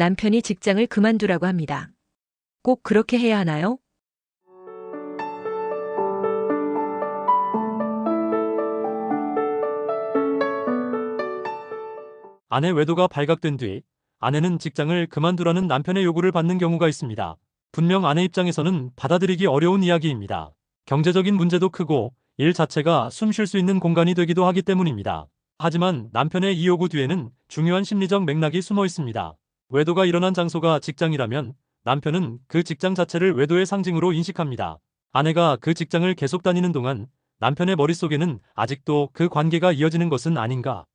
남편이 직장을 그만두라고 합니다. 꼭 그렇게 해야 하나요? 아내 외도가 발각된 뒤 아내는 직장을 그만두라는 남편의 요구를 받는 경우가 있습니다. 분명 아내 입장에서는 받아들이기 어려운 이야기입니다. 경제적인 문제도 크고 일 자체가 숨 쉴 수 있는 공간이 되기도 하기 때문입니다. 하지만 남편의 이 요구 뒤에는 중요한 심리적 맥락이 숨어 있습니다. 외도가 일어난 장소가 직장이라면 남편은 그 직장 자체를 외도의 상징으로 인식합니다. 아내가 그 직장을 계속 다니는 동안 남편의 머릿속에는 아직도 그 관계가 이어지는 것은 아닌가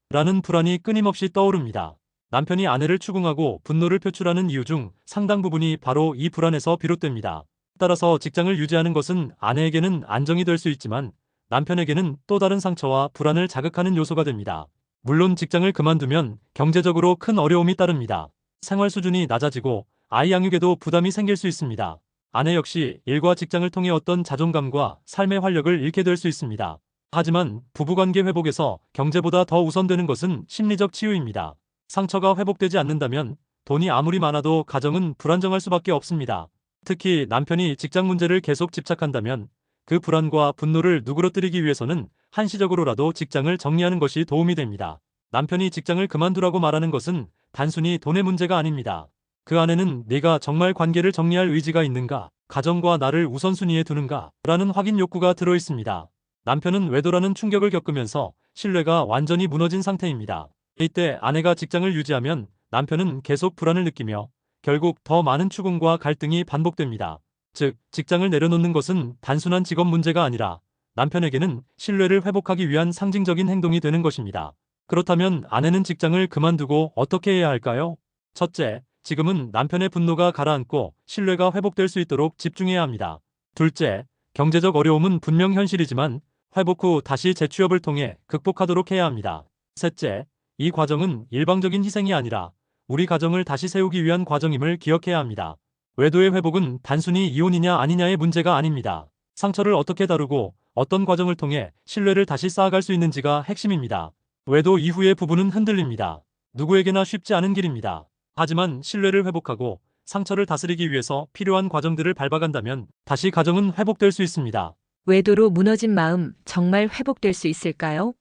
라는 불안이 끊임없이 떠오릅니다. 남편이 아내를 추궁하고 분노를 표출하는 이유 중 상당 부분이 바로 이 불안에서 비롯됩니다. 따라서 직장을 유지하는 것은 아내에게는 안정이 될 수 있지만 남편에게는 또 다른 상처와 불안을 자극하는 요소가 됩니다. 물론 직장을 그만두면 경제적으로 큰 어려움이 따릅니다. 생활 수준이 낮아지고 아이 양육에도 부담이 생길 수 있습니다. 아내 역시 일과 직장을 통해 어떤 자존감과 삶의 활력을 잃게 될 수 있습니다. 하지만 부부관계 회복에서 경제보다 더 우선되는 것은 심리적 치유입니다. 상처가 회복되지 않는다면 돈이 아무리 많아도 가정은 불안정할 수밖에 없습니다. 특히 남편이 직장 문제를 계속 집착한다면 그 불안과 분노를 누그러뜨리기 위해서는 한시적으로라도 직장을 정리하는 것이 도움이 됩니다. 남편이 직장을 그만두라고 말하는 것은 단순히 돈의 문제가 아닙니다. 그 안에는 내가 정말 관계를 정리할 의지가 있는가, 가정과 나를 우선순위에 두는가 라는 확인 욕구가 들어 있습니다. 남편은 외도라는 충격을 겪으면서 신뢰가 완전히 무너진 상태입니다. 이때 아내가 직장을 유지하면 남편은 계속 불안을 느끼며 결국 더 많은 추궁과 갈등이 반복됩니다. 즉, 직장을 내려놓는 것은 단순한 직업 문제가 아니라 남편에게는 신뢰를 회복하기 위한 상징적인 행동이 되는 것입니다. 그렇다면 아내는 직장을 그만두고 어떻게 해야 할까요? 첫째, 지금은 남편의 분노가 가라앉고 신뢰가 회복될 수 있도록 집중해야 합니다. 둘째, 경제적 어려움은 분명 현실이지만 회복 후 다시 재취업을 통해 극복하도록 해야 합니다. 셋째, 이 과정은 일방적인 희생이 아니라 우리 가정을 다시 세우기 위한 과정임을 기억해야 합니다. 외도의 회복은 단순히 이혼이냐 아니냐의 문제가 아닙니다. 상처를 어떻게 다루고 어떤 과정을 통해 신뢰를 다시 쌓아갈 수 있는지가 핵심입니다. 외도 이후의 부부는 흔들립니다. 누구에게나 쉽지 않은 길입니다. 하지만 신뢰를 회복하고 상처를 다스리기 위해서 필요한 과정들을 밟아간다면 다시 가정은 회복될 수 있습니다. 외도로 무너진 마음 정말 회복될 수 있을까요?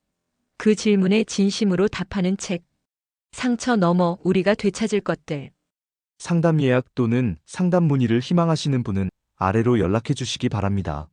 그 질문에 진심으로 답하는 책. 상처 넘어 우리가 되찾을 것들. 상담 예약 또는 상담 문의를 희망하시는 분은 아래로 연락해 주시기 바랍니다.